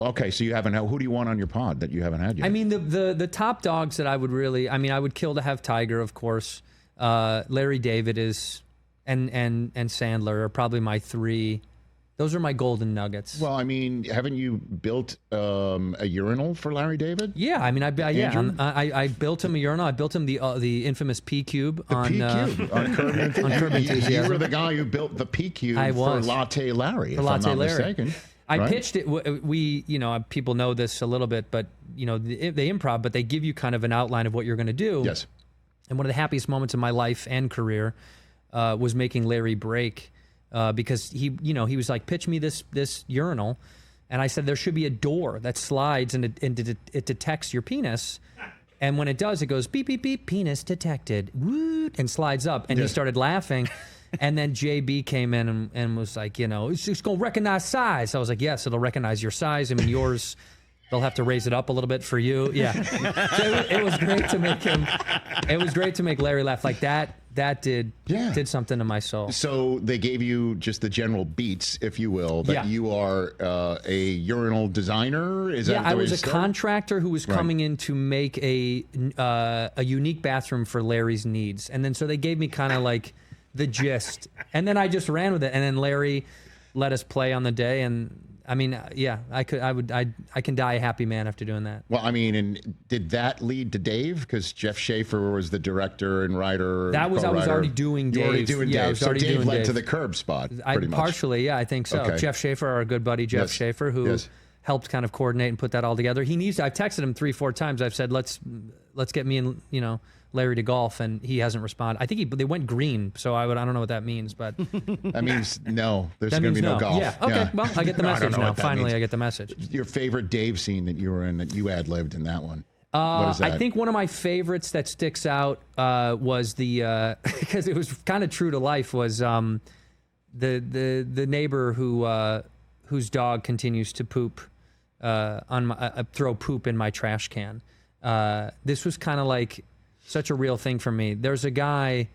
Okay, so you haven't had, who do you want on your pod that you haven't had yet? I mean, the top dogs that I would really, I mean, I would kill to have Tiger, of course. Larry David is, and Sandler are probably my three. Those are my golden nuggets. Well, I mean, haven't you built a urinal for Larry David? Yeah, I mean, I built him a urinal. I built him the infamous P Cube on Curb Enthusiasm. You were the guy who built the P Cube for Latte Larry, if I'm not mistaken. I pitched it. We, people know this a little bit, but they improv, but they give you kind of an outline of what you're going to do. Yes. And one of the happiest moments of my life and career was making Larry break because he was like, pitch me this urinal, and I said there should be a door that slides and it detects your penis, and when it does, it goes beep beep beep, penis detected, woot, and slides up, and he started laughing. And then JB came in and was like, it's just going to recognize size. I was like, yes, it'll recognize your size. I mean, yours, they'll have to raise it up a little bit for you. Yeah. So it was great to make him, it was great to make Larry laugh like that. That did something to my soul. So they gave you just the general beats, if you will, that you are a urinal designer? Is that I was a contractor who was coming in to make a unique bathroom for Larry's needs. And then so they gave me kind of like the gist, and then I just ran with it, and then Larry let us play on the day, and I mean, I can die a happy man after doing that. Well, I mean, and did that lead to Dave? Because Jeff Schaefer was the director and writer. I was already doing Dave. You were already doing Dave. So Dave led to the Curb spot, pretty much. Partially, yeah, I think so. Okay. Jeff Schaefer, our good buddy Jeff Schaefer, who helped kind of coordinate and put that all together. I've texted him 3-4 times. I've said, let's get me and Larry to golf, and he hasn't responded. I think they went green, so I don't know what that means, but that means no. There's going to be no golf. Yeah. Okay. Yeah. Well, I get the message now. Finally, I get the message. Your favorite Dave scene that you were in that you ad-libbed in that one? What is that? I think one of my favorites that sticks out was the because it was kind of true to life was the neighbor whose dog continues to poop throw poop in my trash can. This was kind of like such a real thing for me. There's a guy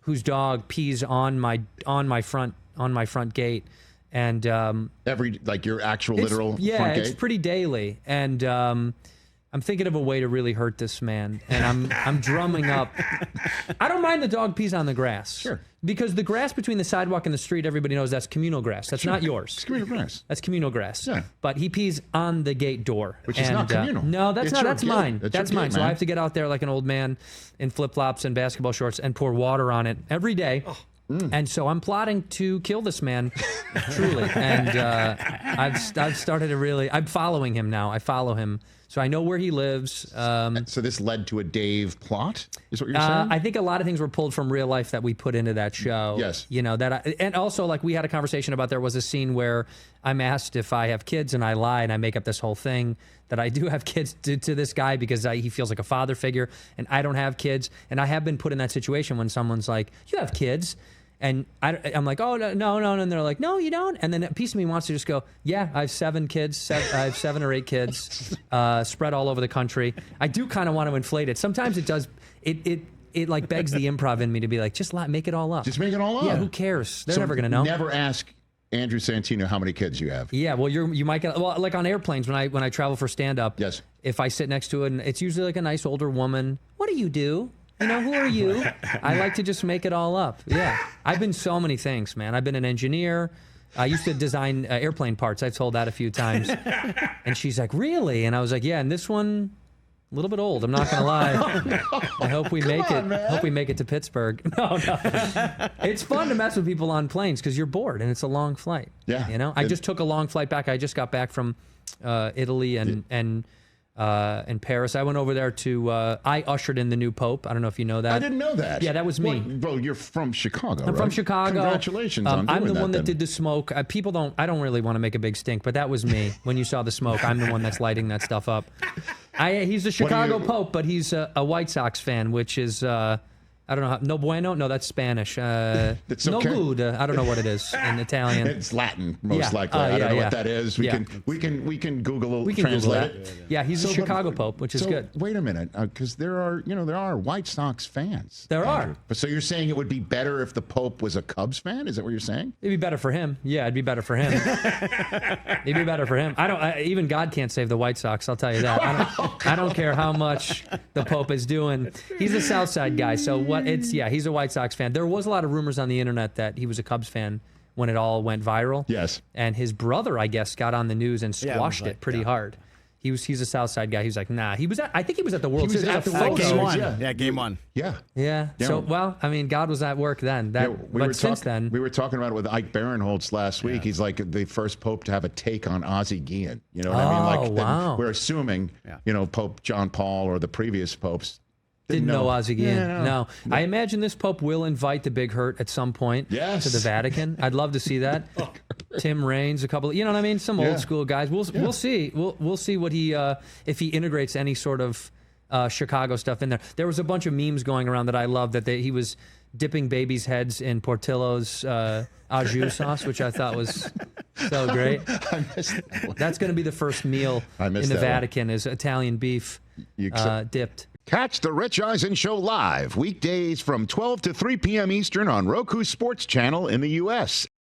whose dog pees on my front gate, and your actual literal front gate? It's pretty daily, and I'm thinking of a way to really hurt this man, and I'm drumming up. I don't mind the dog pees on the grass. Sure. Because the grass between the sidewalk and the street, everybody knows that's communal grass. That's not yours. It's communal grass. That's communal grass. Yeah. But he pees on the gate door. Which is not communal. No, that's not. That's mine. That's mine. Gate, so I have to get out there like an old man in flip-flops and basketball shorts and pour water on it every day. Oh. And so I'm plotting to kill this man, truly. And I've started to really... I'm following him now. I follow him. So I know where he lives. So this led to a Dave plot, is what you're saying? I think a lot of things were pulled from real life that we put into that show. Yes. And also, like, we had a conversation about, there was a scene where I'm asked if I have kids, and I lie, and I make up this whole thing that I do have kids to this guy because he feels like a father figure, and I don't have kids. And I have been put in that situation when someone's like, you have kids. And I'm like, oh, no. And they're like, no, you don't. And then a piece of me wants to just go, yeah, I have 7 kids. I have 7 or 8 kids spread all over the country. I do kind of want to inflate it. Sometimes it does. It like begs the improv in me to be like, just make it all up. Just make it all up. Yeah, who cares? They're never going to know. Never ask Andrew Santino how many kids you have. Yeah, well, you might get, well, like on airplanes when I travel for stand-up. Yes. If I sit next to it, and it's usually like a nice older woman. What do you do? Who are you? I like to just make it all up. Yeah. I've been so many things, man. I've been an engineer. I used to design airplane parts. I've told that a few times. And she's like, really? And I was like, yeah, and this one, a little bit old. I'm not going to lie. Oh, no. I hope we make it. Man. Hope we make it to Pittsburgh. No. It's fun to mess with people on planes because you're bored and it's a long flight. Yeah. I just took a long flight back. I just got back from Italy and Paris. I went over there to, I ushered in the new Pope. I don't know if you know that. I didn't know that. Yeah, that was me. Well, you're from Chicago, I'm from Chicago. Congratulations on doing that. I'm the one that did the smoke. I don't really want to make a big stink, but that was me. When you saw the smoke, I'm the one that's lighting that stuff up. He's the Chicago Pope, but he's a White Sox fan, which is, I don't know. No bueno? No, that's Spanish. It's no okay. good. I don't know what it is in Italian. It's Latin, most Yeah. likely. I don't know yeah. what that is. We Yeah. can Google We can translate Google that. it. Yeah, he's a Chicago Pope, which is good. Wait a minute, because there are White Sox fans. There are. But so you're saying it would be better if the Pope was a Cubs fan? Is that what you're saying? It'd be better for him. Yeah, it'd be better for him. It'd be better for him. Even God can't save the White Sox. I'll tell you that. I don't care how much the Pope is doing. He's a South Side guy, so he's a White Sox fan. There was a lot of rumors on the internet that he was a Cubs fan when it all went viral. Yes. And his brother, I guess, got on the news and squashed it pretty hard. He's a South Side guy. He was like, nah. I think he was at the World Series. at the There's a World photo. Series. Game 1. Yeah. Yeah, game 1. Yeah. Yeah. So, well, I mean, God was at work then. Since then, we were talking about it with Ike Barinholtz last week. He's like the first Pope to have a take on Ozzie Guillen. You know what I mean? Like, wow. we're assuming, Pope John Paul or the previous popes didn't know Ozzie Guillen. Yeah, no. I imagine this Pope will invite the Big Hurt at some point to the Vatican. I'd love to see that. Tim Raines, a couple, you know what I mean? Some old school guys. We'll see. We'll see what he if he integrates any sort of Chicago stuff in there. There was a bunch of memes going around that I loved that he was dipping babies' heads in Portillo's au jus sauce, which I thought was so great. I missed that one. That's going to be the first meal in the Vatican is Italian beef dipped. Catch the Rich Eisen Show live weekdays from 12 to 3 p.m. Eastern on Roku Sports Channel in the U.S.